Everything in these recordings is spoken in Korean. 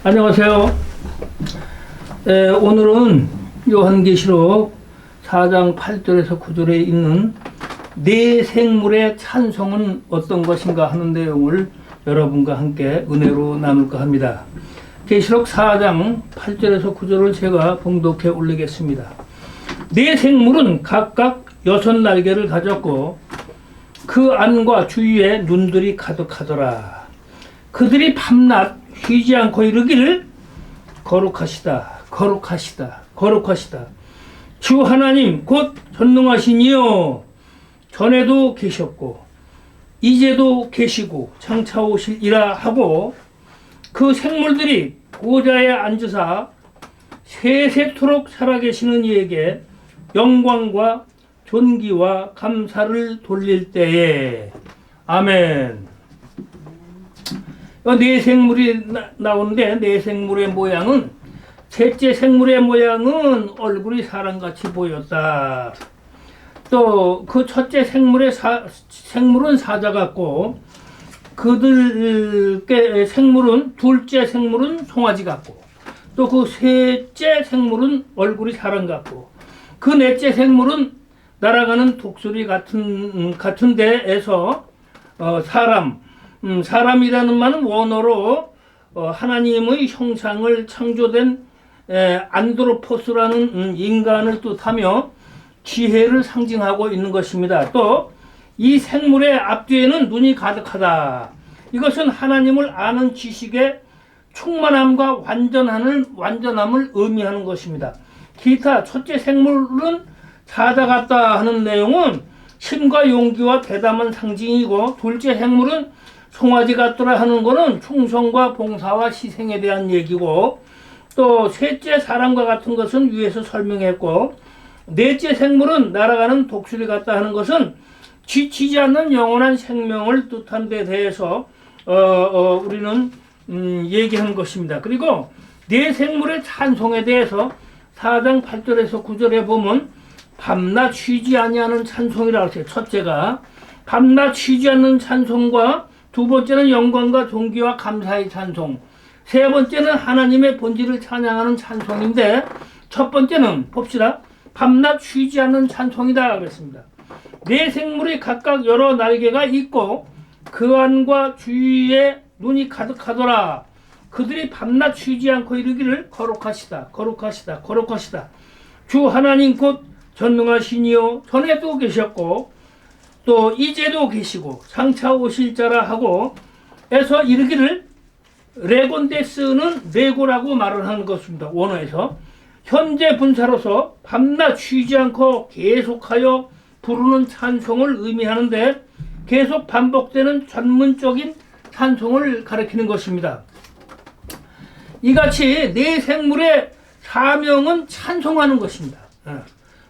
안녕하세요. 오늘은 요한계시록 4장 8절에서 9절에 있는 네 생물의 찬송은 어떤 것인가 하는 내용을 여러분과 함께 은혜로 나눌까 합니다. 계시록 4장 8절에서 9절을 제가 봉독해 올리겠습니다. 네 생물은 각각 6날개를 가졌고 그 안과 주위에 눈들이 가득하더라. 그들이 밤낮 쉬지 않고 이르기를 거룩하시다, 거룩하시다, 거룩하시다. 주 하나님 곧 전능하시니요 전에도 계셨고 이제도 계시고 장차 오실이라 하고, 그 생물들이 보좌에 앉으사 세세토록 살아계시는 이에게 영광과 존귀와 감사를 돌릴 때에. 아멘. 네 생물이 나오는데, 네 생물의 모양은, 셋째 생물의 모양은 얼굴이 사람같이 보였다. 또 그 첫째 생물은 사자 같고, 그들께 생물은, 둘째 생물은 송아지 같고, 또 그 셋째 생물은 얼굴이 사람 같고, 그 넷째 생물은 날아가는 독수리 같은 데에서 사람이라는 말은 원어로 하나님의 형상을 창조된 안드로포스라는 인간을 뜻하며 지혜를 상징하고 있는 것입니다. 또 이 생물의 앞뒤에는 눈이 가득하다. 이것은 하나님을 아는 지식의 충만함과 완전함을 의미하는 것입니다. 기타 첫째 생물은 사자 같다 하는 내용은 힘과 용기와 대담한 상징이고, 둘째 생물은 송아지 같더라 하는 것은 충성과 봉사와 희생에 대한 얘기고, 또 셋째 사람과 같은 것은 위에서 설명했고, 넷째 생물은 날아가는 독수리 같다 하는 것은 지치지 않는 영원한 생명을 뜻한 데 대해서 우리는 얘기하는 것입니다. 그리고 네 생물의 찬송에 대해서 4장 8절에서 9절에 보면 밤낮 쉬지 아니하는 찬송이라고 했어요. 첫째가 밤낮 쉬지 않는 찬송과, 두 번째는 영광과 존귀와 감사의 찬송, 세 번째는 하나님의 본질을 찬양하는 찬송인데, 첫 번째는 봅시다. 밤낮 쉬지 않는 찬송이다 그랬습니다. 네 생물이 각각 여러 날개가 있고 그 안과 주위에 눈이 가득하더라. 그들이 밤낮 쉬지 않고 이르기를 거룩하시다, 거룩하시다, 거룩하시다. 주 하나님 곧 전능하시니요 전에도 계셨고 또 이제도 계시고 장차 오실 자라 하고 에서 이르기를, 레곤데스는 레고라고 말을 하는 것입니다. 원어에서 현재 분사로서 밤낮 쉬지 않고 계속하여 부르는 찬송을 의미하는데, 계속 반복되는 전문적인 찬송을 가리키는 것입니다. 이같이 네 생물의 사명은 찬송하는 것입니다.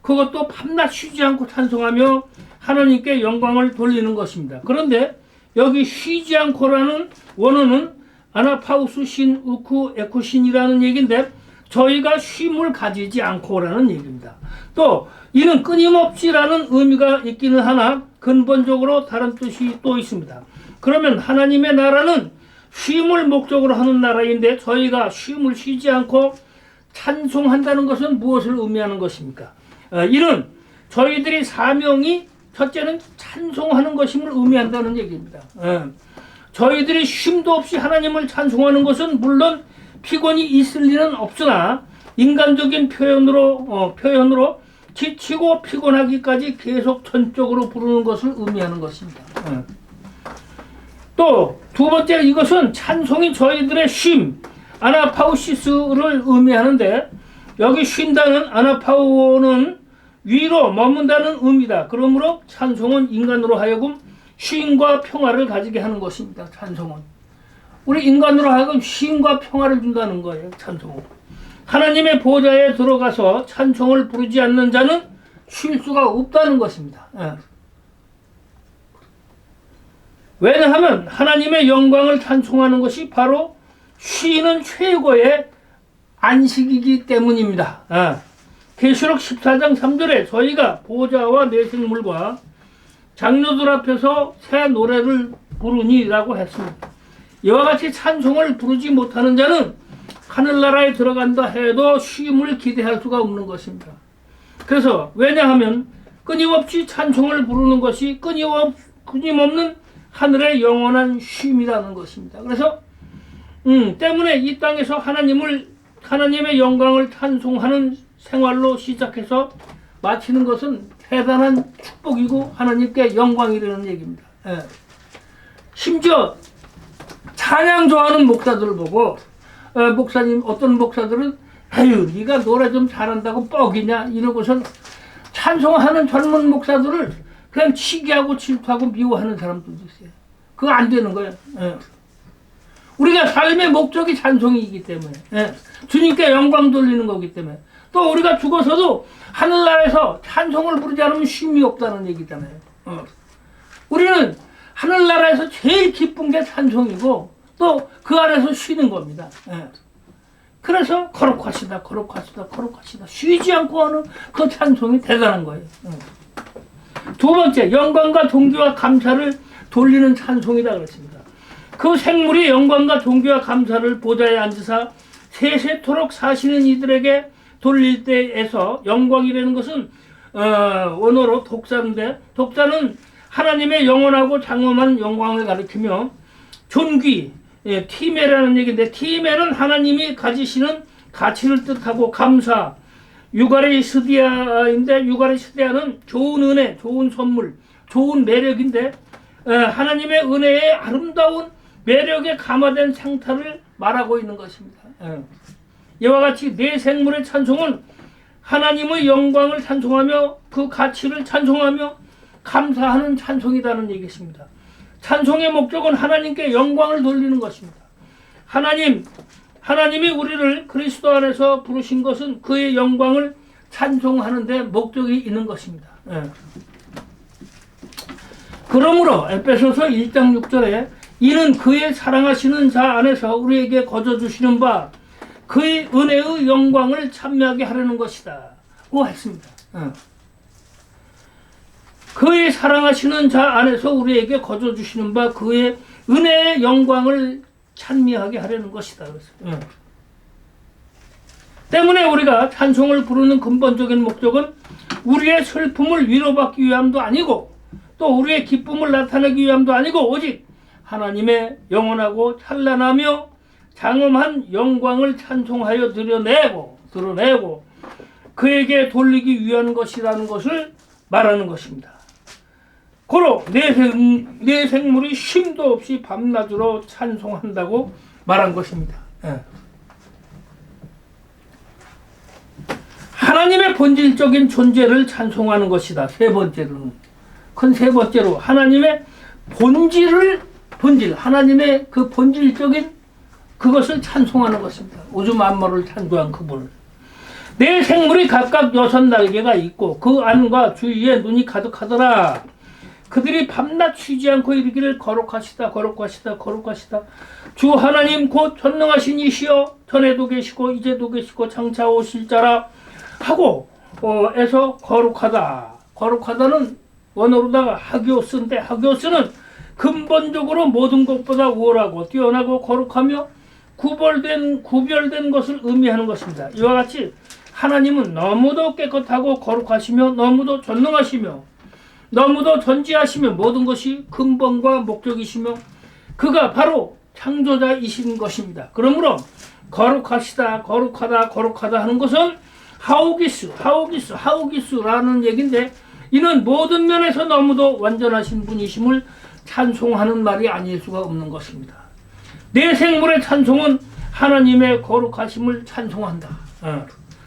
그것도 밤낮 쉬지 않고 찬송하며 하나님께 영광을 돌리는 것입니다. 그런데 여기 쉬지 않고라는 원어는 아나파우스 신, 우쿠, 에쿠신이라는 얘기인데, 저희가 쉼을 가지지 않고라는 얘기입니다. 또 이는 끊임없이라는 의미가 있기는 하나 근본적으로 다른 뜻이 또 있습니다. 그러면 하나님의 나라는 쉼을 목적으로 하는 나라인데, 저희가 쉼을 쉬지 않고 찬송한다는 것은 무엇을 의미하는 것입니까? 이는 저희들이 사명이 첫째는 찬송하는 것임을 의미한다는 얘기입니다. 저희들이 쉼도 없이 하나님을 찬송하는 것은 물론 피곤이 있을 리는 없으나, 인간적인 표현으로 지치고 피곤하기까지 계속 전적으로 부르는 것을 의미하는 것입니다. 또 두 번째, 이것은 찬송이 저희들의 쉼, 아나파우시스를 의미하는데, 여기 쉰다는 아나파우는 위로 머문다는 의미다. 그러므로 찬송은 인간으로 하여금 쉼과 평화를 가지게 하는 것입니다. 찬송은 우리 인간으로 하여금 쉼과 평화를 준다는 거예요. 찬송은 하나님의 보좌에 들어가서 찬송을 부르지 않는 자는 쉴 수가 없다는 것입니다. 왜냐하면 하나님의 영광을 찬송하는 것이 바로 쉬는 최고의 안식이기 때문입니다. 계시록 14장 3절에 저희가 보좌와 네 생물과 장로들 앞에서 새 노래를 부르니라고 했습니다. 이와 같이 찬송을 부르지 못하는 자는 하늘나라에 들어간다 해도 쉼을 기대할 수가 없는 것입니다. 그래서 왜냐하면 끊임없이 찬송을 부르는 것이 끊임없는 하늘의 영원한 쉼이라는 것입니다. 그래서 때문에 이 땅에서 하나님의 영광을 찬송하는 생활로 시작해서 마치는 것은 대단한 축복이고 하나님께 영광이라는 얘기입니다. 예. 심지어 찬양 좋아하는 목사들을 보고 목사님 어떤 목사들은 에휴 네가 노래 좀 잘한다고 뻑이냐 이러고선 찬송하는 젊은 목사들을 그냥 치기하고 질투하고 미워하는 사람들도 있어요. 그거 안 되는 거예요. 예. 우리가 삶의 목적이 찬송이기 때문에 주님께 영광 돌리는 거기 때문에 또 우리가 죽어서도 하늘나라에서 찬송을 부르지 않으면 쉼이 없다는 얘기잖아요. 우리는 하늘나라에서 제일 기쁜 게 찬송이고 또 그 안에서 쉬는 겁니다. 그래서 거룩하시다 쉬지 않고 하는 그 찬송이 대단한 거예요. 두 번째, 영광과 존귀와 감사를 돌리는 찬송이다 그랬습니다. 그 생물이 영광과 존귀와 감사를 보좌에 앉으사 세세토록 사시는 이들에게 돌릴 때에서 영광이라는 것은 원어로 독사인데 독사는 하나님의 영원하고 장엄한 영광을 가리키며 존귀, 티메라는 얘기인데 티메는 하나님이 가지시는 가치를 뜻하고 감사, 유가리스디아인데 유가리스디아는 좋은 은혜, 좋은 선물, 좋은 매력인데 하나님의 은혜의 아름다운 매력에 감화된 상태를 말하고 있는 것입니다. 이와 같이 네 생물의 찬송은 하나님의 영광을 찬송하며 그 가치를 찬송하며 감사하는 찬송이라는 얘기입니다. 찬송의 목적은 하나님께 영광을 돌리는 것입니다. 하나님이 우리를 그리스도 안에서 부르신 것은 그의 영광을 찬송하는 데 목적이 있는 것입니다. 그러므로 에베소서 1장 6절에 이는 그의 사랑하시는 자 안에서 우리에게 거저주시는 바 그의 은혜의 영광을 찬미하게 하려는 것이다 고 했습니다. 그의 사랑하시는 자 안에서 우리에게 거저주시는 바 그의 은혜의 영광을 찬미하게 하려는 것이다. 때문에 우리가 찬송을 부르는 근본적인 목적은 우리의 슬픔을 위로받기 위함도 아니고 또 우리의 기쁨을 나타내기 위함도 아니고 오직 하나님의 영원하고 찬란하며 장엄한 영광을 찬송하여 드러내고 그에게 돌리기 위한 것이라는 것을 말하는 것입니다. 고로 내 생물이 쉼도 없이 밤낮으로 찬송한다고 말한 것입니다. 하나님의 본질적인 존재를 찬송하는 것이다. 세 번째로 하나님의 하나님의 그 본질적인 그것을 찬송하는 것입니다. 우주 만물을 창조한 그분을. 내 생물이 각각 6날개가 있고 그 안과 주위에 눈이 가득하더라. 그들이 밤낮 쉬지 않고 이르기를 거룩하시다 주 하나님 곧 전능하신 이시여 전에도 계시고 이제도 계시고 장차 오실 자라 하고 에서 거룩하다는 원어로다가 하기오스인데 하기오스는 근본적으로 모든 것보다 우월하고 뛰어나고 거룩하며 구별된 것을 의미하는 것입니다. 이와 같이 하나님은 너무도 깨끗하고 거룩하시며 너무도 전능하시며 너무도 전지하시며 모든 것이 근본과 목적이시며 그가 바로 창조자이신 것입니다. 그러므로 거룩하다 하는 것은 하우기스라는 얘기인데 이는 모든 면에서 너무도 완전하신 분이심을 찬송하는 말이 아닐 수가 없는 것입니다. 내 생물의 찬송은 하나님의 거룩하심을 찬송한다.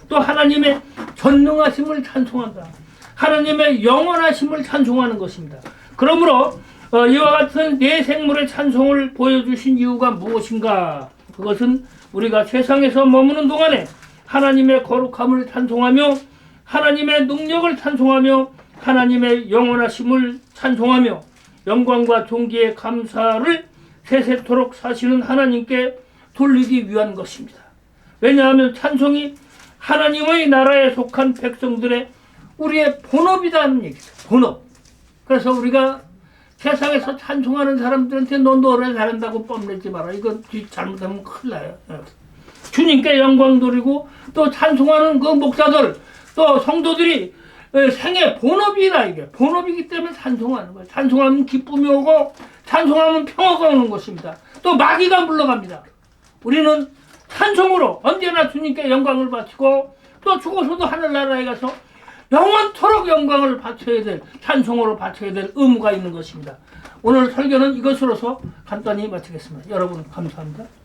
또 하나님의 전능하심을 찬송한다. 하나님의 영원하심을 찬송하는 것입니다. 그러므로 이와 같은 내 생물의 찬송을 보여주신 이유가 무엇인가? 그것은 우리가 세상에서 머무는 동안에 하나님의 거룩함을 찬송하며 하나님의 능력을 찬송하며 하나님의 영원하심을 찬송하며 영광과 존귀의 감사를 세세토록 사시는 하나님께 돌리기 위한 것입니다. 왜냐하면 찬송이 하나님의 나라에 속한 백성들의 우리의 본업이라는 얘기죠. 본업. 그래서 우리가 세상에서 찬송하는 사람들한테 너 노래 잘한다고 뽐내지 마라. 이건 잘못하면 큰일 나요. 주님께 영광 돌리고 또 찬송하는 그 목사들 또 성도들이 생애 본업이다. 이게 본업이기 때문에 찬송하는 거예요. 찬송하면 기쁨이 오고 찬송하면 평화가 오는 것입니다. 또 마귀가 물러갑니다. 우리는 찬송으로 언제나 주님께 영광을 바치고 또 죽어서도 하늘나라에 가서 영원토록 영광을 바쳐야 될, 찬송으로 바쳐야 될 의무가 있는 것입니다. 오늘 설교는 이것으로서 간단히 마치겠습니다. 여러분 감사합니다.